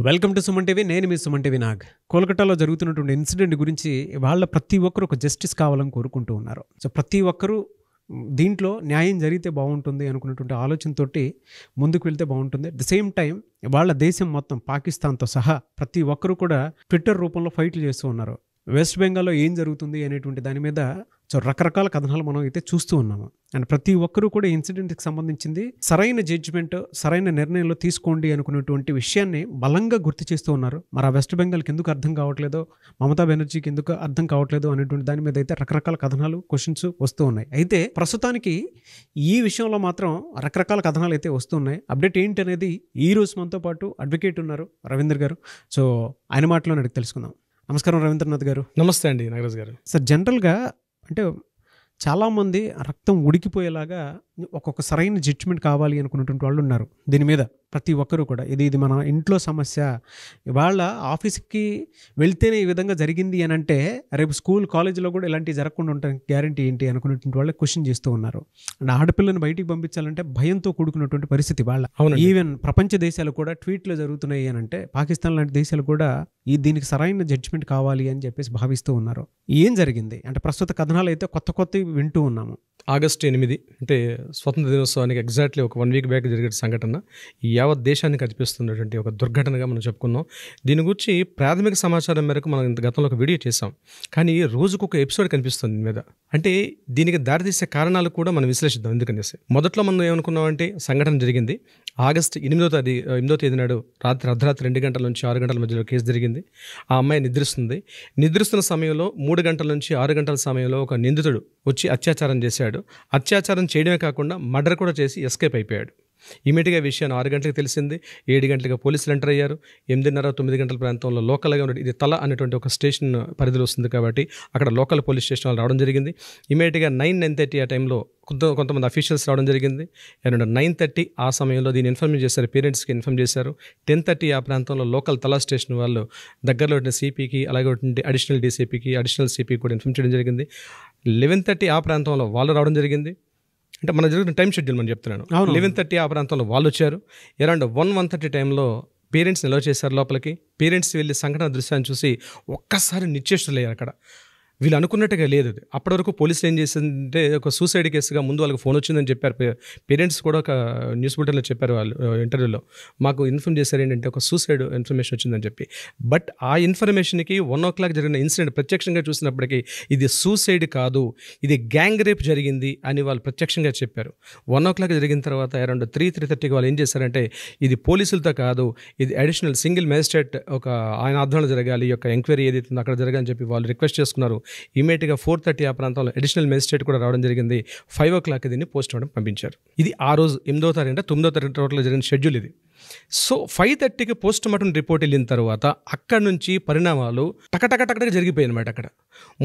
Welcome to Suman TV. నేను మీ Suman TV Nag. కోల్కతాలో జరుగుతున్నటువంటి ఇన్సిడెంట్ గురించి వాళ్ళ ప్రతి ఒక్కరు ఒక జస్టిస్ కావాలని కోరుకుంటూ ఉన్నారు. సో ప్రతి ఒక్కరూ దీంట్లో న్యాయం జరిగితే బాగుంటుంది అనుకున్నటువంటి ఆలోచనతోటి ముందుకు వెళ్తే బాగుంటుంది. అట్ ద సేమ్ టైం వాళ్ళ దేశం మొత్తం పాకిస్తాన్తో సహా ప్రతి ఒక్కరూ కూడా ట్విట్టర్ రూపంలో ఫైట్లు చేస్తూ ఉన్నారు. వెస్ట్ బెంగాల్లో ఏం జరుగుతుంది అనేటువంటి దాని మీద సో రకరకాల కథనాలు మనం అయితే చూస్తూ ఉన్నాము. అండ్ ప్రతి ఒక్కరూ కూడా ఇన్సిడెంట్కి సంబంధించింది సరైన జడ్జిమెంట్, సరైన నిర్ణయంలో తీసుకోండి అనుకున్నటువంటి విషయాన్ని బలంగా గుర్తు చేస్తూ ఉన్నారు. మరి ఆ వెస్ట్ బెంగాల్కి ఎందుకు అర్థం కావట్లేదో, మమతా బెనర్జీకి ఎందుకు అర్థం కావట్లేదు అనేటువంటి దాని మీద అయితే రకరకాల కథనాలు, క్వశ్చన్స్ వస్తూ ఉన్నాయి. అయితే ప్రస్తుతానికి ఈ విషయంలో మాత్రం రకరకాల కథనాలు అయితే వస్తున్నాయి. అప్డేట్ ఏంటి అనేది ఈ రోజు మనతో పాటు అడ్వకేట్ ఉన్నారు రవీంద్ర గారు. సో ఆయన మాటలోనే అడిగి తెలుసుకుందాం. నమస్కారం రవీంద్రనాథ్ గారు. నమస్తే అండి నాగరాజ్ గారు. సార్, జనరల్గా అంటే చాలామంది రక్తం ఉడికిపోయేలాగా ఒక్కొక్క సరైన జడ్జిమెంట్ కావాలి అనుకున్నటువంటి వాళ్ళు ఉన్నారు. దీని మీద ప్రతి ఒక్కరూ కూడా ఇది మన ఇంట్లో సమస్య, ఇవాళ ఆఫీస్కి వెళ్తేనే ఈ విధంగా జరిగింది అని అంటే రేపు స్కూల్ కాలేజీలో కూడా ఇలాంటివి జరగకుండా ఉండడానికి గ్యారంటీ ఏంటి అనుకున్నటువంటి వాళ్ళు క్వశ్చన్ చేస్తూ ఉన్నారు. అండ్ ఆడపిల్లని బయటికి పంపించాలంటే భయంతో కూడుకున్నటువంటి పరిస్థితి వాళ్ళ. ఈవెన్ ప్రపంచ దేశాలు కూడా ట్వీట్లు జరుగుతున్నాయి అని అంటే పాకిస్తాన్ లాంటి దేశాలు కూడా దీనికి సరైన జడ్జిమెంట్ కావాలి అని చెప్పేసి భావిస్తూ ఉన్నారు. ఏం జరిగింది అంటే ప్రస్తుత కథనాలు అయితే కొత్తవి వింటూ ఉన్నాము. ఆగస్టు 8 అంటే స్వతంత్ర దినోత్సవానికి ఎగ్జాక్ట్లీ ఒక 1 వీక్ బ్యాక్ జరిగే సంఘటన యావత్ దేశాన్ని కనిపిస్తున్నటువంటి ఒక దుర్ఘటనగా మనం చెప్పుకున్నాం. దీని గురించి ప్రాథమిక సమాచారం మేరకు మనం ఇంత గతంలో ఒక వీడియో చేసాం, కానీ రోజుకు ఒక ఎపిసోడ్ కనిపిస్తుంది దీని మీద. అంటే దీనికి దారితీసే కారణాలు కూడా మనం విశ్లేషిద్దాం. ఎందుకనేసి మొదట్లో మనం ఏమనుకున్నామంటే సంఘటన జరిగింది ఆగస్టు 8వ తేదీ నాడు అర్ధరాత్రి 2 గంటల నుంచి 6 గంటల మధ్యలో కేసు జరిగింది. ఆ అమ్మాయి నిద్రిస్తున్న సమయంలో 3 గంటల నుంచి 6 గంటల సమయంలో ఒక నిందితుడు వచ్చి అత్యాచారం చేశాడు. అత్యాచారం చేయడమే కాకుండా మర్డర్ కూడా చేసి ఎస్కేప్ అయిపోయాడు. ఇమీడియట్గా విషయాన్ని 6 గంటలకు తెలిసింది. 7 గంటలకు పోలీసులు ఎంటర్ అయ్యారు. 8:30-9 గంటల ప్రాంతంలో లోకల్గా ఉన్న ఇది తల అనేటువంటి ఒక స్టేషన్ పరిధిలో వస్తుంది కాబట్టి అక్కడ లోకల్ పోలీస్ స్టేషన్ రావడం జరిగింది. ఇమీడియట్గా 9:30 ఆ టైంలో కొంతమంది అఫీషియల్స్ రావడం జరిగింది. 9:30 ఆ సమయంలో దీన్ని ఇన్ఫార్మ్ చేశారు, పేరెంట్స్కి ఇన్ఫార్మ్ చేశారు. 10:30 ఆ ప్రాంతంలో లోకల్ తలా స్టేషన్ వాళ్ళు దగ్గరలో ఉన్న సిపికి, అలాగే అడిషనల్ డీసీపీకి, అడిషనల్ సిపికి కూడా ఇన్ఫార్మ్ చేయడం జరిగింది. 11:30 ఆ ప్రాంతంలో వాళ్ళు రావడం జరిగింది. అంటే మన జరుగుతున్న టైం షెడ్యూల్ మనం చెప్తున్నాను. 11:30 ఆ ప్రాంతంలో వాళ్ళు వచ్చారు. అరౌండ్ 1:30 టైంలో పేరెంట్స్ని ఎలా చేశారు లోపలికి. పేరెంట్స్ వెళ్ళి సంఘటన దృశ్యాన్ని చూసి ఒక్కసారి నిశ్చేష్టులయ్యారు. అక్కడ వీళ్ళు అనుకున్నట్టుగా లేదు అది. అప్పటి వరకు పోలీసులు ఏం చేసిందంటే ఒక సూసైడ్ కేసుగా ముందు వాళ్ళకి ఫోన్ వచ్చిందని చెప్పారు. పేరెంట్స్ కూడా ఒక న్యూస్ బులెటిన్లో చెప్పారు వాళ్ళు ఇంటర్వ్యూలో. మాకు ఇన్ఫార్మ్ చేశారు ఏంటంటే ఒక సూసైడ్ ఇన్ఫర్మేషన్ వచ్చిందని చెప్పి. బట్ ఆ ఇన్ఫర్మేషన్కి 1 o'clock జరిగిన ఇన్సిడెంట్ ప్రత్యక్షంగా చూసినప్పటికీ ఇది సూసైడ్ కాదు, ఇది గ్యాంగ్ రేప్ జరిగింది అని వాళ్ళు ప్రత్యక్షంగా చెప్పారు. 1 o'clock జరిగిన తర్వాత అరౌండ్ 3:30కి వాళ్ళు ఏం చేశారంటే ఇది పోలీసులతో కాదు, ఇది అడిషనల్ సింగిల్ మేజిస్ట్రేట్ ఒక ఆయన ఆధ్వర్యంలో జరగాలి, ఈ యొక్క ఎంక్వైరీ ఏదైతే ఉందో అక్కడ జరగాలని చెప్పి వాళ్ళు రిక్వెస్ట్ చేసుకున్నారు. ఇమీడియట్గా 4:30 ఆ ప్రాంతంలో అడిషనల్ మేజిస్ట్రేట్ కూడా రావడం జరిగింది. 5 o'clock దీన్ని పోస్ట్ మార్టం పంపించారు. ఇది ఆ రోజు 8వ తారీఖు అంటే 9వ తారీఖు టోటల్ జరిగిన షెడ్యూల్ ఇది. సో 5:30కి పోస్ట్ మార్టం రిపోర్ట్ వెళ్ళిన తర్వాత అక్కడ నుంచి పరిణామాలు టకటక జరిగిపోయాయి అనమాట. అక్కడ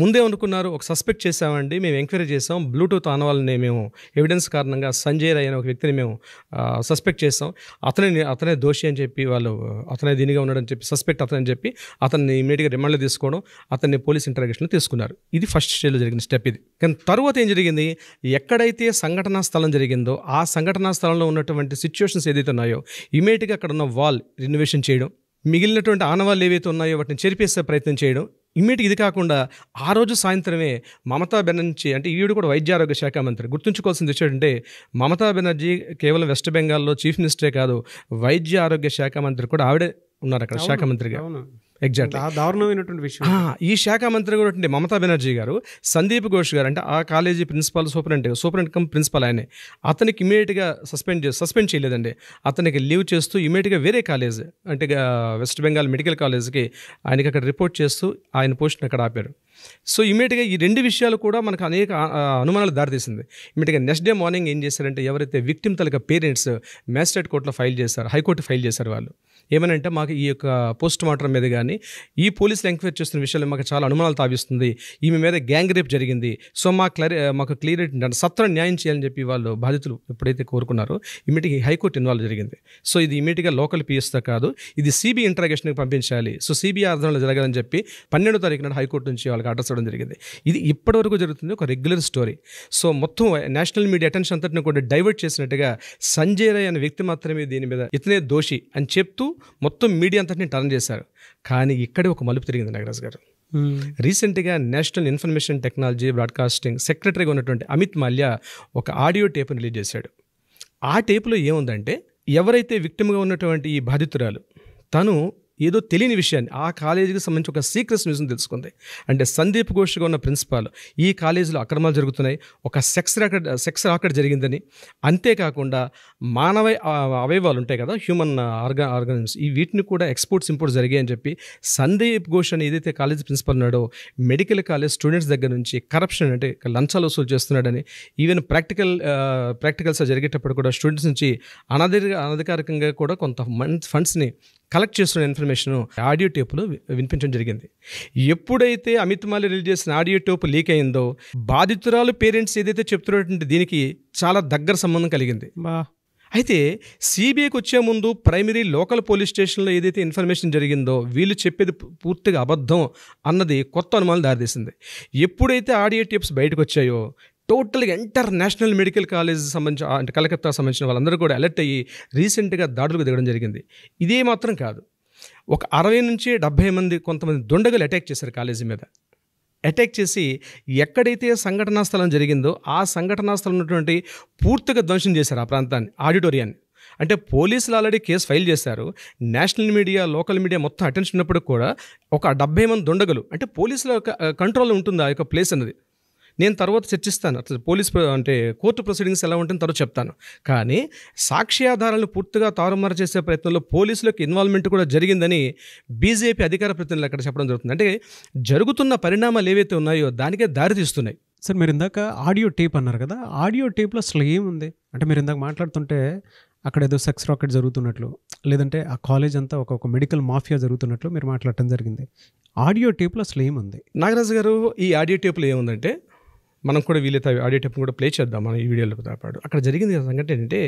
ముందే అనుకున్నారు ఒక సస్పెక్ట్ చేసామండి, మేము ఎంక్వైరీ చేసాం, బ్లూటూత్ ఆనవాళ్ళని మేము ఎవిడెన్స్ కారణంగా సంజయ్ రాయ్ అనే ఒక వ్యక్తిని మేము సస్పెక్ట్ చేసాం, అతనే దోషి అని చెప్పి వాళ్ళు అతనే దీనిగా ఉన్నాడని చెప్పి సస్పెక్ట్ అతనని చెప్పి అతన్ని ఇమీడియట్గా రిమాండ్లో తీసుకోవడం, అతన్ని పోలీస్ ఇంటరాగేషన్లో తీసుకున్నారు. ఇది ఫస్ట్ స్టేజ్లో జరిగిన స్టెప్ ఇది. కానీ తర్వాత ఏం జరిగింది, ఎక్కడైతే సంఘటనా స్థలం జరిగిందో ఆ సంఘటనా స్థలంలో ఉన్నటువంటి సిచ్యువేషన్స్ ఏదైతే ఉన్నాయో ఇమీడియట్గా అక్కడ ఉన్న వాల్ రినోవేషన్ చేయడం, మిగిలినటువంటి ఆనవాళ్ళు ఏవైతే ఉన్నాయో వాటిని చెరిపేసే ప్రయత్నం చేయడం. ఇమీడియట్గా ఇది కాకుండా ఆ రోజు సాయంత్రమే మమతా బెనర్జీ, అంటే ఈవిడ కూడా వైద్య ఆరోగ్య శాఖ మంత్రి, గుర్తుంచుకోవాల్సింది ఏంటంటే మమతా బెనర్జీ కేవలం వెస్ట్ బెంగాల్లో చీఫ్ మినిస్టరే కాదు, వైద్య ఆరోగ్య శాఖ మంత్రి కూడా ఆవిడే ఉన్నారు అక్కడ శాఖ మంత్రిగా. ఎగ్జాక్ట్లీ దారుణమైనటువంటి విషయం. ఈ శాఖ మంత్రి కూడా మమతా బెనర్జీ గారు, సందీప్ ఘోష్ గారు అంటే ఆ college principal superintendent cum principal ఆయనే, అతనికి ఇమీడియట్గా సస్పెండ్ చేయలేదండి. అతనికి లీవ్ చేస్తూ ఇమీడియట్గా వేరే కాలేజ్ అంటే వెస్ట్ బెంగాల్ మెడికల్ కాలేజ్కి ఆయనకి అక్కడ రిపోర్ట్ చేస్తూ ఆయన పోస్ట్ని అక్కడ ఆపారు. సో ఇమీడియట్గా ఈ 2 విషయాలు కూడా మనకు అనేక అనుమానాలు దారితీసింది. ఇమీడియట్గా నెక్స్ట్ డే మార్నింగ్ ఏం చేశారంటే ఎవరైతే విక్టిమ్ తలక పేరెంట్స్ మ్యాజిస్ట్రేట్ కోర్టులో ఫైల్ చేశారు, హైకోర్టు ఫైల్ చేశారు. వాళ్ళు ఏమనంటే మాకు ఈ యొక్క పోస్ట్ మార్టం మీద కానీ కానీ ఈ పోలీసులు ఎంక్వైరీ చేస్తున్న విషయాలు మాకు చాలా అనుమానాలు తావిస్తుంది, ఈమె మీద గ్యాంగ్ రేప్ జరిగింది, సో మాకు క్లియర్ సత్వర న్యాయం చేయాలని చెప్పి వాళ్ళు బాధితులు ఎప్పుడైతే కోరుకున్నారో ఇమీడియట్గా హైకోర్టు ఇన్వాల్వ్ జరిగింది. సో ఇది ఇమీడియట్గా లోకల్ పిఎస్తో కాదు, ఇది సిబిఐ ఇంట్రాగేషన్కి పంపించాలి, సో సిబిఐ ఆధ్వర్యంలో జరగాలని చెప్పి 12వ తారీఖు నాడు హైకోర్టు నుంచి వాళ్ళకి ఆర్డర్స్ ఇవ్వడం జరిగింది. ఇది ఇప్పటివరకు జరుగుతుంది ఒక రెగ్యులర్ స్టోరీ. సో మొత్తం నేషనల్ మీడియా అటెన్షన్ అంతటిని కూడా డైవర్ట్ చేసినట్టుగా సంజయ్ రాయ్ అనే వ్యక్తి మాత్రమే దీని మీద ఇతనే దోషి అని చెప్తూ మొత్తం మీడియా అంతటిని టర్న్ చేశారు. కానీ ఇక్కడే ఒక మలుపు తిరిగింది నాగరాజ్ గారు. రీసెంట్గా నేషనల్ ఇన్ఫర్మేషన్ టెక్నాలజీ బ్రాడ్కాస్టింగ్ సెక్రటరీగా ఉన్నటువంటి అమిత్ మాల్యా ఒక ఆడియో టేప్ను రిలీజ్ చేశాడు. ఆ టేపులో ఏముందంటే, ఎవరైతే విక్టిమ్గా ఉన్నటువంటి ఈ బాధితురాలు తను ఏదో తెలియని విషయాన్ని ఆ కాలేజీకి సంబంధించి ఒక సీక్రెట్స్ న్యూస్ని తెలుసుకుంది. అంటే సందీప్ ఘోష్గా ఉన్న ప్రిన్సిపాల్ ఈ కాలేజీలో అక్రమాలు జరుగుతున్నాయి, ఒక సెక్స్ రాకెట్ జరిగిందని, అంతేకాకుండా మానవ అవయవాలు ఉంటాయి కదా, హ్యూమన్ ఆర్గానిజమ్స్, ఈ వీటిని కూడా ఎక్స్పోర్ట్స్ ఇంపోర్ట్స్ జరిగాయని చెప్పి సందీప్ ఘోష్ అని ఏదైతే కాలేజీ ప్రిన్సిపాల్ ఉన్నాడో మెడికల్ కాలేజ్ స్టూడెంట్స్ దగ్గర నుంచి కరప్షన్ అంటే లంచాలు వసూలు చేస్తున్నాడని, ఈవెన్ ప్రాక్టికల్స్ జరిగేటప్పుడు కూడా స్టూడెంట్స్ నుంచి అనధికారికంగా కూడా కొంత ఫండ్స్ని కలెక్ట్ చేస్తున్న ఇన్ఫర్మేషన్ ఆడియో టేపులో వినిపించడం జరిగింది. ఎప్పుడైతే అమిత్ మాల్యా రిలీజ్ చేసిన ఆడియో టేపు లీక్ అయిందో బాధితురాలు పేరెంట్స్ ఏదైతే చెప్తున్నటువంటి దీనికి చాలా దగ్గర సంబంధం కలిగింది. అయితే సిబిఐకి వచ్చే ముందు ప్రైమరీ లోకల్ పోలీస్ స్టేషన్లో ఏదైతే ఇన్ఫర్మేషన్ జరిగిందో వీళ్ళు చెప్పేది పూర్తిగా అబద్ధం అన్నది కొత్త అనుమానాలు దారితీసింది. ఎప్పుడైతే ఆడియో టేప్స్ బయటకు వచ్చాయో టోటల్గా ఎంటర్ నేషనల్ మెడికల్ కాలేజ్ సంబంధించిన అంటే కలకత్తా సంబంధించిన వాళ్ళందరూ కూడా అలర్ట్ అయ్యి రీసెంట్గా దాడులకు దిగడం జరిగింది. ఇదే మాత్రం కాదు, ఒక 60 నుంచి 70 మంది కొంతమంది దుండగులు అటాక్ చేశారు కాలేజీ మీద. అటాక్ చేసి ఎక్కడైతే సంఘటనా స్థలం జరిగిందో ఆ సంఘటనా స్థలం ఉన్నటువంటి పూర్తిగా ధ్వంసం చేశారు ఆ ప్రాంతాన్ని, ఆడిటోరియాన్ని. అంటే పోలీసులు ఆల్రెడీ కేసు ఫైల్ చేశారు, నేషనల్ మీడియా లోకల్ మీడియా మొత్తం అటెన్షన్ ఉన్నప్పుడు కూడా ఒక 70 మంది దుండగులు అంటే పోలీసుల కంట్రోల్లో ఉంటుంది ఆ యొక్క ప్లేస్ అన్నది. నేను తర్వాత చర్చిస్తాను, అసలు అంటే కోర్టు ప్రొసీడింగ్స్ ఎలా ఉంటుందో తర్వాత చెప్తాను. కానీ సాక్ష్యాధారాలను పూర్తిగా తారుమారు చేసే ప్రయత్నంలో పోలీసులకు ఇన్వాల్వ్మెంట్ కూడా జరిగిందని బీజేపీ అధికార ప్రతినిధులు అక్కడ చెప్పడం జరుగుతుంది. అంటే జరుగుతున్న పరిణామాలు ఏవైతే ఉన్నాయో దానికే దారి తీస్తున్నాయి. సార్, మీరు ఇందాక ఆడియో టేప్ అన్నారు కదా, ఆడియో టేప్లో అసలు ఏముంది అంటే మీరు ఇందాక మాట్లాడుతుంటే అక్కడ ఏదో సెక్స్ రాకెట్ జరుగుతున్నట్లు, లేదంటే ఆ కాలేజ్ అంతా ఒక మెడికల్ మాఫియా జరుగుతున్నట్లు మీరు మాట్లాడటం జరిగింది. ఆడియో టేప్లో అసలు ఏముంది? నాగరాజు గారు, ఈ ఆడియో టేప్లో ఏముందంటే మనం కూడా వీలైతే ఆడియో టేప్ని కూడా ప్లే చేద్దాం మనం ఈ వీడియోలో పాటు. అక్కడ జరిగింది సంగతి ఏంటంటే,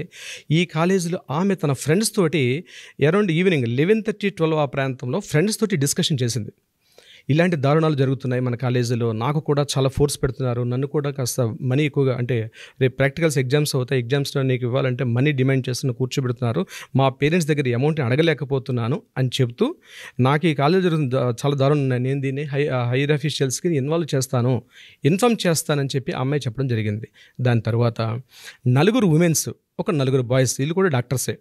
ఈ కాలేజీలో ఆమె తన ఫ్రెండ్స్ తోటి అరౌండ్ ఈవినింగ్ 11:30-12 ఆ ప్రాంతంలో ఫ్రెండ్స్ తోటి డిస్కషన్ చేసింది. ఇలాంటి దారుణాలు జరుగుతున్నాయి మన కాలేజీలో, నాకు కూడా చాలా ఫోర్స్ పెడుతున్నారు, నన్ను కూడా కాస్త మనీ ఎక్కువగా అంటే రేపు ప్రాక్టికల్స్ ఎగ్జామ్స్ అవుతాయి, ఎగ్జామ్స్లో నీకు ఇవ్వాలంటే మనీ డిమాండ్ చేస్తున్న కూర్చోబెడుతున్నారు, మా పేరెంట్స్ దగ్గర అమౌంట్ని అడగలేకపోతున్నాను అని చెప్తూ నాకు ఈ కాలేజీ చాలా దారుణం ఉన్నాయి, నేను దీన్ని హైయర్ అఫీషియల్స్కి ఇన్వాల్వ్ చేస్తాను, ఇన్ఫార్మ్ చేస్తానని చెప్పి ఆ అమ్మాయి చెప్పడం జరిగింది. దాని తర్వాత 4 ఉమెన్స్, ఒక 4 బాయ్స్, వీళ్ళు కూడా డాక్టర్సే,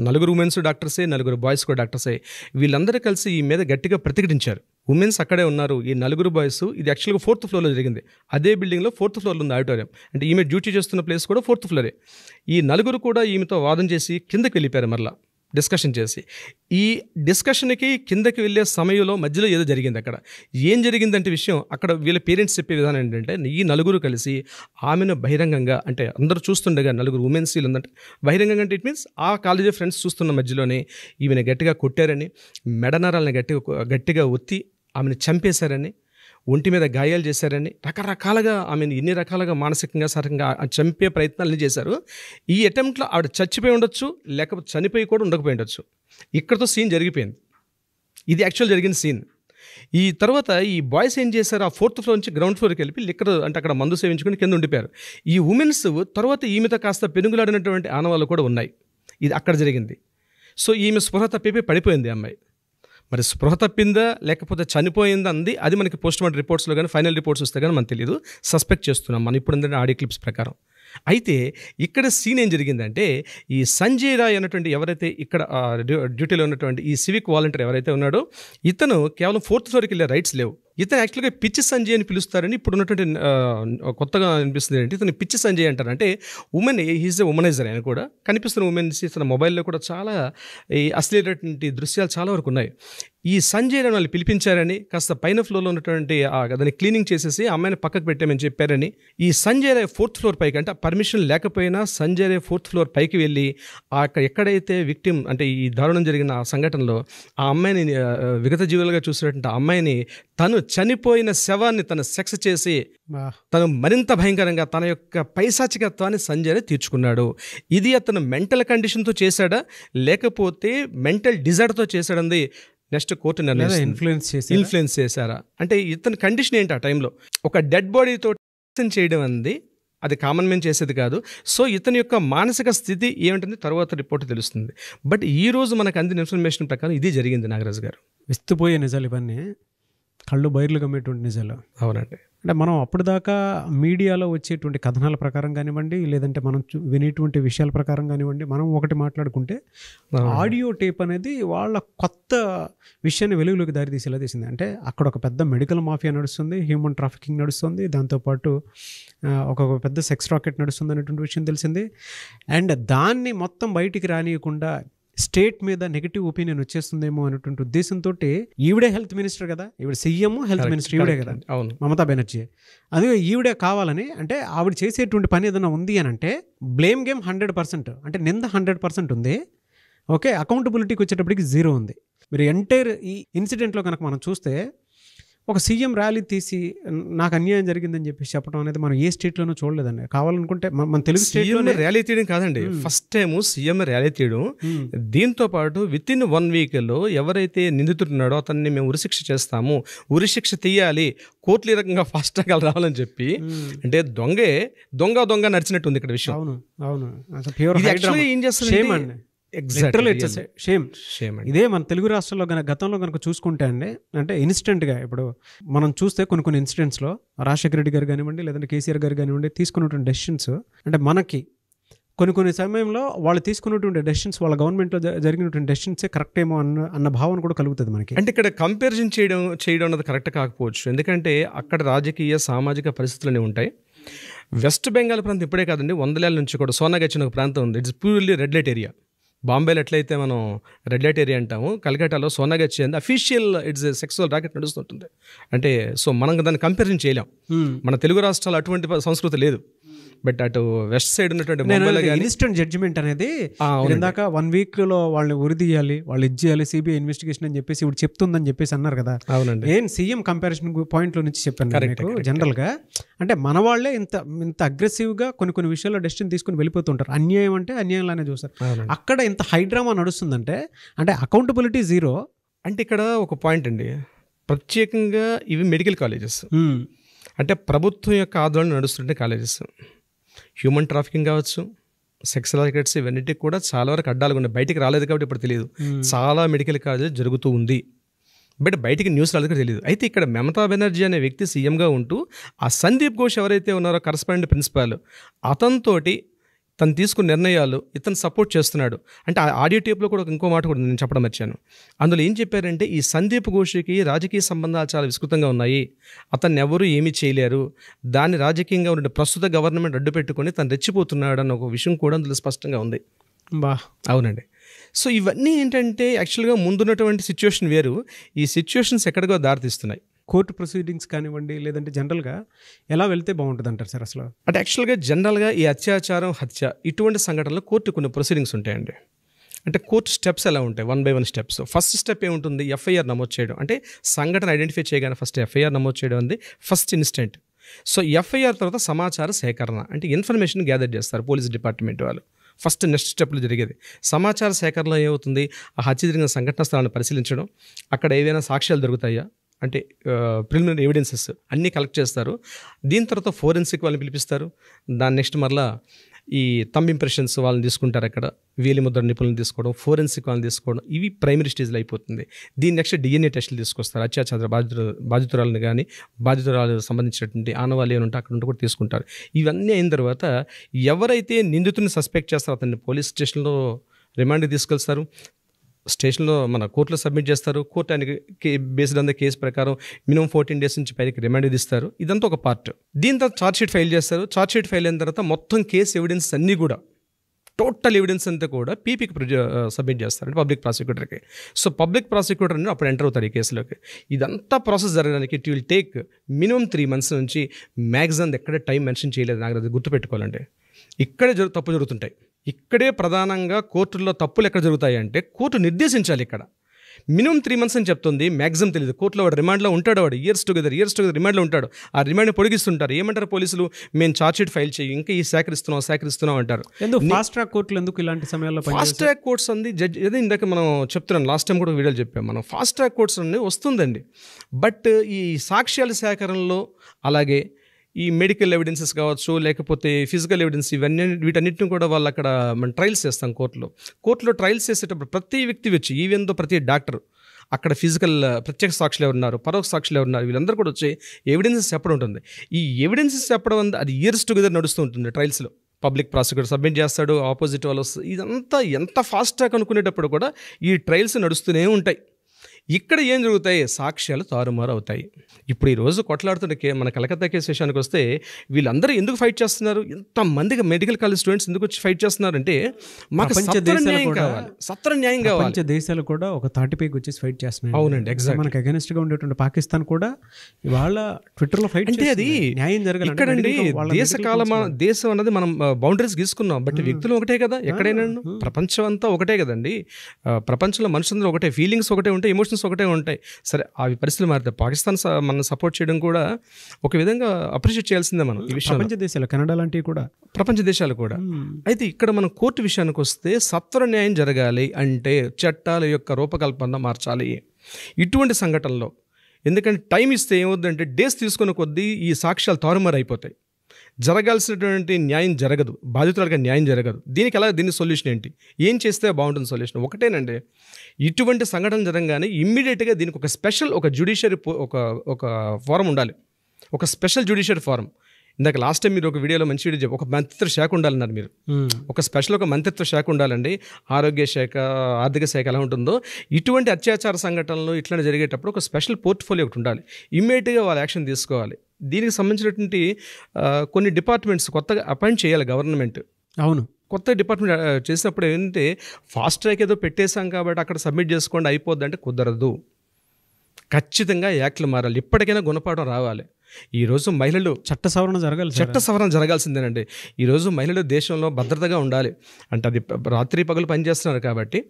4 ఉమెన్స్ డాక్టర్సే, 4 బాయ్స్ కూడా డాక్టర్సే, వీళ్ళందరూ కలిసి ఈ మీద గట్టిగా ప్రతిఘటించారు. ఉమెన్స్ అక్కడే ఉన్నారు, ఈ 4 బాయ్స్, ఇది యాక్చువల్గా 4th ఫ్లోర్లో జరిగింది, అదే బిల్డింగ్లో 4th ఫ్లోర్లో ఉంది ఆడిటోరియం, అంటే ఈమె డ్యూటీ చేస్తున్న ప్లేస్ కూడా 4th ఫ్లోరే. ఈ 4 కూడా ఈమెతో వాదన చేసి కిందకి వెళ్ళిపోయారు, మరలా డిస్కషన్ చేసి. ఈ డిస్కషన్కి కిందకి వెళ్ళే సమయంలో మధ్యలో ఏదో జరిగింది. అక్కడ ఏం జరిగిందంటే విషయం, అక్కడ వీళ్ళ పేరెంట్స్ చెప్పే విధానం ఏంటంటే, ఈ 4 కలిసి ఆమెను బహిరంగంగా, అంటే అందరూ చూస్తుండగా 4 ఉమెన్స్ వీళ్ళందంటే బహిరంగంగా, అంటే ఇట్ మీన్స్ ఆ కాలేజీ ఫ్రెండ్స్ చూస్తున్న మధ్యలోనే ఈమెను గట్టిగా కొట్టారని, మెడనరాలని గట్టిగా ఒత్తి ఆమెను చంపేశారని, ఒంటి మీద గాయాలు చేశారని, రకరకాలుగా ఆమెను ఎన్ని రకాలుగా మానసికంగా సరంగా చంపే ప్రయత్నాలు చేశారు. ఈ అటెంప్ట్లో ఆవిడ చచ్చిపోయి ఉండొచ్చు, లేకపోతే చనిపోయి కూడా ఉండకపోయి ఉండొచ్చు. ఇక్కడతో సీన్ జరిగిపోయింది. ఇది యాక్చువల్ జరిగిన సీన్. ఈ తర్వాత ఈ బాయ్స్ ఏం చేశారు, ఆ 4th ఫ్లోర్ నుంచి గ్రౌండ్ ఫ్లోర్కి వెళ్ళి లిక్కర్ అంటే అక్కడ మందు సేవించుకుని కింద ఉండిపోయారు. ఈ ఉమెన్స్ తర్వాత ఈమెతో కాస్త పెనుగులాడినటువంటి ఆనవాళ్ళు కూడా ఉన్నాయి. ఇది అక్కడ జరిగింది. సో ఈమె స్పృహ తప్పిపోయి పడిపోయింది అమ్మాయి. మరి స్పృహ తప్పిందా లేకపోతే చనిపోయిందా అంది, అది మనకి పోస్ట్మార్టం రిపోర్ట్స్లో కానీ ఫైనల్ రిపోర్ట్స్ వస్తే కానీ మనకు తెలియదు, సస్పెక్ట్ చేస్తున్నాం మనం ఇప్పుడు ఏంటంటే ఆడియో క్లిప్స్ ప్రకారం. అయితే ఇక్కడ సీన్ ఏం జరిగిందంటే, ఈ సంజయ్ రాయ్ అన్నటువంటి ఎవరైతే ఇక్కడ డ్యూటీలో ఉన్నటువంటి ఈ సివిక్ వాలంటీర్ ఎవరైతే ఉన్నాడో, ఇతను కేవలం 4th ఫ్లోర్కి వెళ్ళే రైట్స్ లేవు, ఇతను యాక్చువల్గా పిచ్చి సంజయ్ అని పిలుస్తారని ఇప్పుడు ఉన్నటువంటి కొత్తగా అనిపిస్తుంది ఏంటి, ఇతను పిచ్చి సంజయ్ అంటారు. అంటే ఉమెన్, హీజ్ ఎ ఉమనైజర్. ఆయన కూడా కనిపిస్తున్న ఉమెన్స్ తన మొబైల్లో కూడా చాలా ఈ అశ్లీలటువంటి దృశ్యాలు చాలా వరకు ఉన్నాయి. ఈ సంజయ్ వాళ్ళు పిలిపించారని కాస్త పైన ఫ్లోర్లో ఉన్నటువంటి దాన్ని క్లీనింగ్ చేసేసి అమ్మాయిని పక్కకు పెట్టామని చెప్పారని, ఈ సంజయ్ రాయ్ 4th ఫ్లోర్ పైకి, అంటే పర్మిషన్ లేకపోయినా సంజయ్ రాయ్ 4th ఫ్లోర్ పైకి వెళ్ళి ఎక్కడైతే విక్టిమ్ అంటే ఈ దారుణం జరిగిన ఆ సంఘటనలో ఆ అమ్మాయిని విగత జీవులుగా చూసినటువంటి ఆ అమ్మాయిని తను చనిపోయిన శవాన్ని తను సెక్స్ చేసి తను మరింత భయంకరంగా తన యొక్క పైశాచికత్వాన్ని సంజయ్ రాయ్ తీర్చుకున్నాడు. ఇది అతను మెంటల్ కండిషన్తో చేశాడా లేకపోతే మెంటల్ డిజార్డర్తో చేశాడంది నెక్స్ట్ కోర్టు ఇన్ఫ్లుయెన్స్ చేశారా? అంటే ఇతని కండిషన్ ఏంటి ఆ టైంలో? ఒక డెడ్ బాడీతో చేయడం అనేది అది కామన్ మ్యాన్ చేసేది కాదు. సో ఇతని యొక్క మానసిక స్థితి ఏమిటంది తర్వాత రిపోర్ట్ తెలుస్తుంది. బట్ ఈ రోజు మనకు అందిన ఇన్ఫర్మేషన్ ప్రకారం ఇది జరిగింది. నాగరాజు గారు, విస్తుపోయే నిజాలు ఇవన్నీ, కళ్ళు బయర్లు కమ్మేటువంటి నిజాలు. అవునండి. అంటే మనం అప్పటిదాకా మీడియాలో వచ్చేటువంటి కథనాల ప్రకారం కానివ్వండి, లేదంటే మనం వినేటువంటి విషయాల ప్రకారం కానివ్వండి, మనం ఒకటి మాట్లాడుకుంటే ఆడియో టేప్ అనేది వాళ్ళ కొత్త విషయాన్ని వెలుగులోకి దారితీసేలా తీసింది. అంటే అక్కడ ఒక పెద్ద మెడికల్ మాఫియా నడుస్తుంది, హ్యూమన్ ట్రాఫికింగ్ నడుస్తుంది, దాంతోపాటు ఒక పెద్ద సెక్స్ రాకెట్ నడుస్తుంది అనేటువంటి విషయం తెలిసింది. అండ్ దాన్ని మొత్తం బయటికి రానియకుండా స్టేట్ మీద నెగిటివ్ ఒపీనియన్ వచ్చేస్తుందేమో అనేటువంటి ఉద్దేశంతో ఈవిడే హెల్త్ మినిస్టర్ కదా, ఈవిడ సీఎం హెల్త్ మినిస్టర్ ఈవిడే కదా, మమతా బెనర్జీ. అదే ఈవిడే కావాలని, అంటే ఆవిడ చేసేటువంటి పని ఏదైనా ఉంది అని అంటే బ్లేమ్ గేమ్ 100%, అంటే నింద 100% ఉంది. ఓకే, అకౌంటబిలిటీకి వచ్చేటప్పటికి 0 ఉంది. మీరు ఎంటైర్ ఈ ఇన్సిడెంట్లో కనుక మనం చూస్తే ఒక సీఎం ర్యాలీ తీసి నాకు అన్యాయం జరిగిందని చెప్పి చెప్పడం అనేది మనం ఏ స్టేట్లోనూ చూడలేదండి. కావాలనుకుంటే మన తెలుగు స్టేట్లోనే ర్యాలీ తీయడం కాదండి, ఫస్ట్ టైం సీఎం ర్యాలీ తీయడం. దీంతో పాటు వితిన్ 1 వీక్లో ఎవరైతే నిందితున్నాడో అతన్ని మేము ఉరిశిక్ష చేస్తాము, ఉరిశిక్ష తీయాలి, కోర్టులు ఈ రకంగా ఫాస్ట్గా రావాలని చెప్పి, అంటే దొంగ నడిచినట్టుంది ఇక్కడ విషయం. అవును అవును, ఏం చేస్తుంది ఇదే మన తెలుగు రాష్ట్రాల్లో గతంలో కనుక చూసుకుంటే అండి, అంటే ఇన్స్టెంట్గా ఇప్పుడు మనం చూస్తే కొన్ని ఇన్సిడెంట్స్లో రాజశేఖర రెడ్డి గారు కానివ్వండి, లేదంటే కేసీఆర్ గారు కానివ్వండి, తీసుకున్నటువంటి డెసిషన్స్ అంటే మనకి కొన్ని సమయంలో వాళ్ళు తీసుకున్నటువంటి డెసిషన్స్, వాళ్ళ గవర్నమెంట్లో జరిగినటువంటి డెసిషన్సే కరెక్ట్ ఏమో అన్న భావన కూడా కలుగుతుంది మనకి. అంటే ఇక్కడ కంపారిజన్ చేయడం అన్నది కరెక్ట్ కాకపోవచ్చు, ఎందుకంటే అక్కడ రాజకీయ సామాజిక పరిస్థితులనే ఉంటాయి. వెస్ట్ బెంగాల్ ప్రాంతం ఇప్పుడే కాదండి, 100 ఏళ్ళ నుంచి కూడా సోనాగచ్ అనే ఒక ప్రాంతం ఉంది. It's purely red light area. బాంబేలో ఎట్లయితే మనం రెడ్ లైట్ ఏరియా అంటాము, కలకట్టాలో సోనాగచ్ అంది అఫీషియల్ ఇట్స్ సెక్సువల్ రాకెట్ నడుస్తుంటుంది. అంటే సో మనం దాన్ని కంపారిజన్ చేయలేం. మన తెలుగు రాష్ట్రాలు అటువంటి సంస్కృతి లేదు. బట్ అటు వెస్ట్ సైడ్ ఉన్నటువంటి ఇన్స్టెంట్ జడ్జిమెంట్ అనేది ఇందాక 1 వీక్లో వాళ్ళని ఉరిదీయాలి, వాళ్ళు ఇచ్చేయాలి, సిబిఐ ఇన్వెస్టిగేషన్ అని చెప్పేసి ఇప్పుడు చెప్తుందని చెప్పేసి అన్నారు కదా. అవునండి, ఏం సీఎం కంపారిజన్ పాయింట్లో నుంచి చెప్పాను. జనరల్గా అంటే మన వాళ్ళే ఇంత అగ్రెసివ్గా కొన్ని విషయాల్లో డెసిషన్ తీసుకుని వెళ్ళిపోతుంటారు. అన్యాయం అంటే అన్యాయంలానే చూస్తారు. అక్కడ ఇంత హైడ్రామా నడుస్తుందంటే అంటే అకౌంటబిలిటీ 0. అంటే ఇక్కడ ఒక పాయింట్ అండి, ప్రత్యేకంగా ఇవి మెడికల్ కాలేజెస్, అంటే ప్రభుత్వం యొక్క ఆధ్వర్యంలో నడుస్తుంటే కాలేజెస్. హ్యూమన్ ట్రాఫికింగ్ కావచ్చు, సెక్స్ రాకెట్స్, ఇవన్నిటికి కూడా చాలా వరకు అడ్డాలుగా ఉన్నాయి. బయటికి రాలేదు కాబట్టి ఇప్పుడు తెలియదు. చాలా మెడికల్ కాలేజెస్ జరుగుతూ ఉంది, బట్ బయటికి న్యూస్ రాలేదు కూడా తెలియదు. అయితే ఇక్కడ మమతా బెనర్జీ అనే వ్యక్తి సీఎంగా ఉంటూ ఆ సందీప్ ఘోష్ ఎవరైతే ఉన్నారో కరస్పాండెంట్ ప్రిన్సిపాల్, అతనితోటి తను తీసుకున్న నిర్ణయాలు ఇతను సపోర్ట్ చేస్తున్నాడు. అంటే ఆ ఆడియో టేప్లో కూడా ఇంకో మాట కూడా నేను చెప్పడం మర్చాను. అందులో ఏం చెప్పారంటే ఈ సందీప్ ఘోష్కి రాజకీయ సంబంధాలు చాలా విస్తృతంగా ఉన్నాయి, అతన్ని ఎవరు ఏమీ చేయలేరు, దాన్ని రాజకీయంగా ఉండే ప్రస్తుత గవర్నమెంట్ అడ్డు పెట్టుకొని తను రెచ్చిపోతున్నాడు అన్న ఒక విషయం కూడా అందులో స్పష్టంగా ఉంది. అవునండి. సో ఇవన్నీ ఏంటంటే యాక్చువల్గా ముందున్నటువంటి సిచ్యువేషన్ వేరు, ఈ సిచ్యువేషన్స్ ఎక్కడికో దారితీస్తున్నాయి. కోర్టు ప్రొసీడింగ్స్ కానివ్వండి, లేదంటే జనరల్గా ఎలా వెళ్తే బాగుంటుంది అంటారు సార్ అసలు? అంటే యాక్చువల్గా జనరల్గా ఈ అత్యాచారం, హత్య ఇటువంటి సంఘటనలో కోర్టు కొన్ని ప్రొసీడింగ్స్ ఉంటాయండి. అంటే కోర్టు స్టెప్స్ ఎలా ఉంటాయి, 1 by 1 స్టెప్స్. ఫస్ట్ స్టెప్ ఏముంటుంది, ఎఫ్ఐఆర్ నమోదు చేయడం. అంటే సంఘటన ఐడెంటిఫై చేయగానే ఫస్ట్ ఎఫ్ఐఆర్ నమోదు చేయడం ఉంది ఫస్ట్ ఇన్స్టెంట్. సో ఎఫ్ఐఆర్ తర్వాత సమాచార సేకరణ, అంటే ఇన్ఫర్మేషన్ గ్యాదర్ చేస్తారు పోలీస్ డిపార్ట్మెంట్ వాళ్ళు. ఫస్ట్ నెక్స్ట్ స్టెప్లో జరిగేది సమాచార సేకరణలో ఏమవుతుంది, ఆ హత్య జరిగిన సంఘటన స్థలాన్ని పరిశీలించడం, అక్కడ ఏవైనా సాక్ష్యాలు దొరుకుతాయా, అంటే ప్రిలిమినరీ ఎవిడెన్సెస్ అన్నీ కలెక్ట్ చేస్తారు. దీని తర్వాత ఫోరెన్సిక్ వాళ్ళని పిలిపిస్తారు. దాని నెక్స్ట్ మరలా ఈ థంబ్ ఇంప్రెషన్స్ వాళ్ళని తీసుకుంటారు, అక్కడ వేలిముద్ర నిపుణులను తీసుకోవడం, ఫోరెన్సిక్ వాళ్ళని తీసుకోవడం, ఇవి ప్రైమరీ స్టేజ్లో అయిపోతుంది. దీని నెక్స్ట్ డిఎన్ఏ టెస్టులు తీసుకొస్తారు. అత్యాచార బాధితురాలను కానీ బాధితురాలు సంబంధించినటువంటి ఆనవాళ్ళు ఏమైనా ఉంటే అక్కడ ఉంటే కూడా తీసుకుంటారు. ఇవన్నీ అయిన తర్వాత ఎవరైతే నిందితుడిని సస్పెక్ట్ చేస్తారో అతన్ని పోలీస్ స్టేషన్లో రిమాండ్కి తీసుకెళ్తారు. స్టేషన్లో మన కోర్టులో సబ్మిట్ చేస్తారు. కోర్టు ఆయనకి బేస్డ్ ఆన్ ద కేసు ప్రకారం మినిమం 14 days నుంచి పైకి రిమాండ్ విధిస్తారు. ఇదంతా ఒక పార్ట్. దీని తర్వాత ఛార్జ్షీట్ ఫైల్ చేస్తారు. ఛార్జ్షీట్ ఫైల్ అయిన తర్వాత మొత్తం కేసు ఎవిడెన్స్ అన్నీ కూడా టోటల్ ఎవిడెన్స్ అంతా కూడా పీపీకి సబ్మిట్ చేస్తారు, అంటే పబ్లిక్ ప్రాసిక్యూటర్కి. సో పబ్లిక్ ప్రాసిక్యూటర్ అని అప్పుడు ఎంటర్ అవుతారు ఈ కేసులోకి. ఇదంతా ప్రాసెస్ జరగడానికి it will take minimum 3 months నుంచి మ్యాక్సిమం ఎక్కడ టైం మెన్షన్ చేయలేదు. నాకు అది గుర్తుపెట్టుకోవాలంటే ఇక్కడే తప్పు జరుగుతుంటాయి. ఇక్కడే ప్రధానంగా కోర్టుల్లో తప్పులు ఎక్కడ జరుగుతాయి అంటే కోర్టు నిర్దేశించాలి. ఇక్కడ మినిమం 3 months అని చెప్తుంది, మ్యాక్సిమం తెలియదు. కోర్టులో వాడు రిమాండ్లో ఉంటాడు, వాడు ఇయర్స్ టుగెదర్ రిమాండ్లో ఉంటాడు. ఆ రిమాండ్ని పొడిగిస్తుంటారు. ఏమంటారు పోలీసులు, మేము ఛార్జ్షీట్ ఫైల్ చేయి, ఇంకా ఈ సేకరిస్తున్నాం అంటారు. ఎందుకు ఫాస్ట్ ట్రాక్ కోర్టులు ఎందుకు ఇలాంటి సమయాల్లో ఫాస్ట్ ట్రాక్ కోర్ట్స్ అంది జడ్జి అదే ఇందాక మనం చెప్తున్నాం, లాస్ట్ టైం కూడా వీడియోలు చెప్పాం మనం. ఫాస్ట్ ట్రాక్ కోర్ట్స్ అన్నీ వస్తుందండి. బట్ ఈ సాక్ష్యాల సేకరణలో అలాగే ఈ మెడికల్ ఎవిడెన్సెస్ కావచ్చు, లేకపోతే ఫిజికల్ ఎవిడెన్స్, వీటన్నిటిని కూడా వాళ్ళు అక్కడ మనం ట్రయల్స్ చేస్తాం కోర్టులో ట్రయల్స్ చేసేటప్పుడు ప్రతి వ్యక్తి వచ్చి, ఈవెన్ దో ప్రతి డాక్టర్ అక్కడ ఫిజికల్ ప్రత్యక్ష సాక్షులు ఎవరున్నారు, పరోక్ష సాక్షులు ఎవరున్నారు, వీళ్ళందరూ కూడా వచ్చి ఎవిడెన్సెస్ చెప్పడం ఉంటుంది. ఈ ఎవిడెన్సెస్ చెప్పడం అది ఇయర్స్ టుగెదర్ నడుస్తూ ఉంటుంది ట్రయల్స్లో. పబ్లిక్ ప్రాసిక్యూటర్ సబ్మిట్ చేస్తాడు, ఆపోజిట్ వాళ్ళు వస్తుంది. ఇదంతా ఎంత ఫాస్ట్ ట్రాక్ అనుకునేటప్పుడు కూడా ఈ ట్రయల్స్ నడుస్తూనే ఉంటాయి. ఇక్కడ ఏం జరుగుతాయి, సాక్ష్యాలు తారుమారు అవుతాయి. ఇప్పుడు ఈరోజు కొట్లాడుతున్న మన కలకత్తా కేసు విషయానికి వస్తే వీళ్ళందరూ ఎందుకు ఫైట్ చేస్తున్నారు, ఇంతమందిగా మెడికల్ కాలేజ్ స్టూడెంట్స్ ఎందుకు వచ్చి ఫైట్ చేస్తున్నారంటే మాకు సత్వర న్యాయం కావాలి. ప్రపంచ దేశాలు కూడా ఒక తాటిపైకి వచ్చేసి ఫైట్ చేస్తున్నాయి. అవునండి, ఎగ్జాక్ట్. మనకు అగెనిస్ట్ గా ఉండేటువంటి పాకిస్తాన్ కూడా ఇవాళ ట్విట్టర్లో ఫైట్ అంటే అది న్యాయం జరగాలి. ఇక్కడండి దేశం అన్నది మనం బౌండరీస్ గీసుకున్నాం, బట్ వ్యక్తులు ఒకటే కదా, ఎక్కడైనా ప్రపంచం అంతా ఒకటే కదండి. ప్రపంచంలో మనుషులందరూ ఒకటే, ఫీలింగ్స్ ఒకటే ఉంటాయి, ఎమోషన్స్ ఒకటే ఉంటాయి. సరే అవి పరిస్థితులు మారుతాయి. పాకిస్తాన్ మనం సపోర్ట్ చేయడం కూడా ఒక విధంగా అప్రిషియేట్ చేయాల్సిందే మనం. ఈ విషయం ప్రపంచ దేశాలు, కెనడా లాంటివి కూడా, ప్రపంచ దేశాలు కూడా. అయితే ఇక్కడ మనం కోర్టు విషయానికి వస్తే సత్వర న్యాయం జరగాలి అంటే చట్టాల యొక్క రూపకల్పన మార్చాలి ఇటువంటి సంఘటనలో. ఎందుకంటే టైం ఇస్తే ఏమవుతుందంటే డేస్ తీసుకున్న కొద్దీ ఈ సాక్ష్యాలు తారుమారు అయిపోతాయి. జరగాల్సినటువంటి న్యాయం జరగదు, బాధితులుగా న్యాయం జరగదు. దీని సొల్యూషన్ ఏంటి, ఏం చేస్తే బాగుంటుంది సొల్యూషన్? ఒకటేనండి, ఇటువంటి సంఘటన జరగగానే ఇమ్మీడియట్గా దీనికి ఒక స్పెషల్ ఒక జ్యుడిషియరీ ఒక ఫారం ఉండాలి, ఒక స్పెషల్ జ్యుడిషియరీ ఫారం. ఇందాక లాస్ట్ టైం మీరు ఒక వీడియోలో మంచి వీడియో చెప్పి ఒక మంత్రిత్వ శాఖ ఉండాలన్నారు మీరు. ఒక స్పెషల్ ఒక మంత్రిత్వ శాఖ ఉండాలండి. ఆరోగ్య శాఖ, ఆర్థిక శాఖ ఎలా ఉంటుందో ఇటువంటి అత్యాచార సంఘటనలు ఇట్లాంటి జరిగేటప్పుడు ఒక స్పెషల్ పోర్ట్ఫోలియో ఒకటి ఉండాలి. ఇమ్మీడియట్గా వాళ్ళు యాక్షన్ తీసుకోవాలి. దీనికి సంబంధించినటువంటి కొన్ని డిపార్ట్మెంట్స్ కొత్తగా అపాయింట్ చేయాలి గవర్నమెంట్. అవును, కొత్త డిపార్ట్మెంట్ చేసినప్పుడు ఏంటంటే ఫాస్ట్ ట్రాక్ ఏదో పెట్టేశాం కాబట్టి అక్కడ సబ్మిట్ చేసుకోండి అయిపోద్ది అంటే కుదరదు. ఖచ్చితంగా యాక్ట్లు మారాలి, ఇప్పటికైనా గుణపాఠం రావాలి. ఈరోజు మహిళలు చట్ట సవరణ జరగాల్సిందేనండి. ఈరోజు మహిళలు దేశంలో భద్రతగా ఉండాలి అంటే అది రాత్రి పగలు పనిచేస్తున్నారు కాబట్టి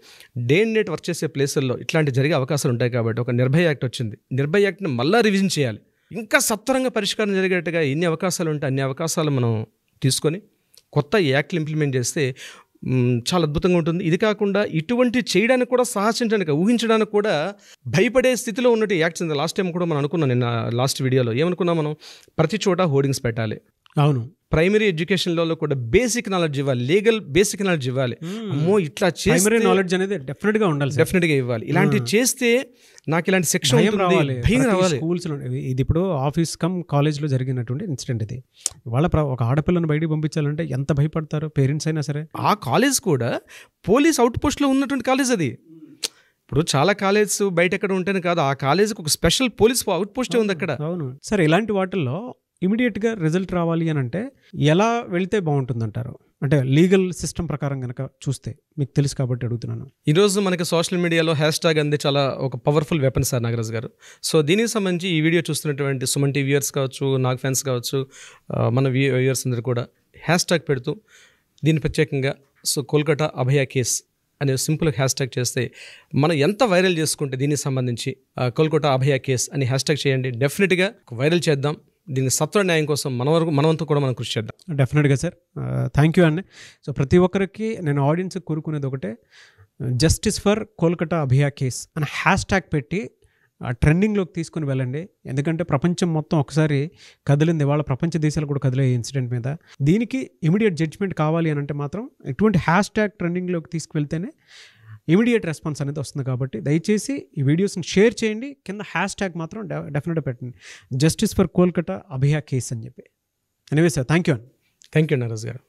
డే అండ్ నైట్ వర్క్ చేసే ప్లేసుల్లో ఇట్లాంటి జరిగే అవకాశాలు ఉంటాయి. కాబట్టి ఒక నిర్భయ యాక్ట్ వచ్చింది. నిర్భయ యాక్ట్ని మళ్ళీ రివిజన్ చేయాలి. ఇంకా సత్వరంగా పరిష్కారం జరిగేట్టుగా ఎన్ని అవకాశాలు ఉంటే అన్ని అవకాశాలు మనం తీసుకొని కొత్త యాక్ట్లు ఇంప్లిమెంట్ చేస్తే చాలా అద్భుతంగా ఉంటుంది. ఇది కాకుండా ఇటువంటి చేయడానికి కూడా సాహసించడానికి, ఊహించడానికి కూడా భయపడే స్థితిలో ఉన్నట్టు యాక్ట్స్. లాస్ట్ టైం కూడా మనం అనుకున్నాం, నిన్న లాస్ట్ వీడియోలో ఏమనుకున్నాం మనం, ప్రతి చోట హోర్డింగ్స్ పెట్టాలి. అవును, ప్రైమరీ ఎడ్యుకేషన్లో కూడా బేసిక్ నాలెడ్జ్ ఇవ్వాలి, లీగల్ బేసిక్ నాలెడ్జ్ ఇవ్వాలి. అమ్మో ఇట్లా ప్రైమరీ నాలెడ్జ్ అనేది డెఫినెట్గా ఉండాలి, డెఫినెట్గా ఇవ్వాలి. ఇలాంటివి చేస్తే నాకు ఇలాంటి శిక్షణ రావాలి. స్కూల్స్లో ఇది ఇప్పుడు ఆఫీస్ కమ్ కాలేజ్లో జరిగినటువంటి ఇన్సిడెంట్. ఇది వాళ్ళ ఒక ఆడపిల్లను బయటికి పంపించాలంటే ఎంత భయపడతారు పేరెంట్స్ అయినా సరే. ఆ కాలేజ్ కూడా పోలీస్ అవుట్ పోస్ట్లో ఉన్నటువంటి కాలేజ్ అది. ఇప్పుడు చాలా కాలేజ్ బయట ఎక్కడ ఉంటేనే కాదు, ఆ కాలేజ్కి ఒక స్పెషల్ పోలీస్ అవుట్ పోస్టే ఉంది అక్కడ. అవును సరే, ఇలాంటి వాటిల్లో ఇమీడియట్గా రిజల్ట్ రావాలి అని అంటే ఎలా వెళ్తే బాగుంటుందంటారు? అంటే లీగల్ సిస్టమ్ ప్రకారం కనుక చూస్తే మీకు తెలుసు కాబట్టి అడుగుతున్నాను. ఈరోజు మనకి సోషల్ మీడియాలో హ్యాష్ ట్యాగ్ అంది చాలా ఒక పవర్ఫుల్ వెపన్ సార్ నాగరాజ్ గారు. సో దీనికి సంబంధించి ఈ వీడియో చూస్తున్నటువంటి సుమన్ టీవీ వ్యూయర్స్ కావచ్చు, నాగ్ ఫ్యాన్స్ కావచ్చు, మన వ్యూయర్స్ అందరూ కూడా హ్యాష్ ట్యాగ్ పెడుతూ దీన్ని ప్రత్యేకంగా కోల్కతా అభయ కేస్ అనే సింపుల్ హ్యాష్ ట్యాగ్ చేస్తే మనం ఎంత వైరల్ చేసుకుంటే దీనికి సంబంధించి కోల్కతా అభయ కేస్ అని హ్యాష్ ట్యాగ్ చేయండి. డెఫినెట్గా వైరల్ చేద్దాం. దీన్ని సత్వర న్యాయం కోసం మనవంతా కూడా మనం కృషి చేద్దాం. డెఫినెట్గా సార్, థ్యాంక్ యూ అండి. సో ప్రతి ఒక్కరికి నేను ఆడియన్స్కి కోరుకునేది ఒకటే, justice for Kolkata Abhaya case అని హ్యాష్ ట్యాగ్ పెట్టి ట్రెండింగ్లోకి తీసుకుని వెళ్ళండి. ఎందుకంటే ప్రపంచం మొత్తం ఒకసారి కదిలింది, వాళ్ళ ప్రపంచ దేశాలు కూడా కదిలే ఇన్సిడెంట్ మీద. దీనికి ఇమీడియట్ జడ్జ్మెంట్ కావాలి అని అంటే మాత్రం ఇటువంటి హ్యాష్ ట్యాగ్ ట్రెండింగ్లోకి తీసుకువెళ్తేనే ఇమీడియట్ రెస్పాన్స్ అనేది వస్తుంది. కాబట్టి దయచేసి ఈ వీడియోస్ని షేర్ చేయండి, కింద హ్యాష్ ట్యాగ్ మాత్రం డెఫినెట్గా పెట్టండి, justice for Kolkata Abhaya case అని చెప్పి. ఎనీవే సార్, థ్యాంక్ యూ అండి. థ్యాంక్ యూ నాగరాజ్ గారు.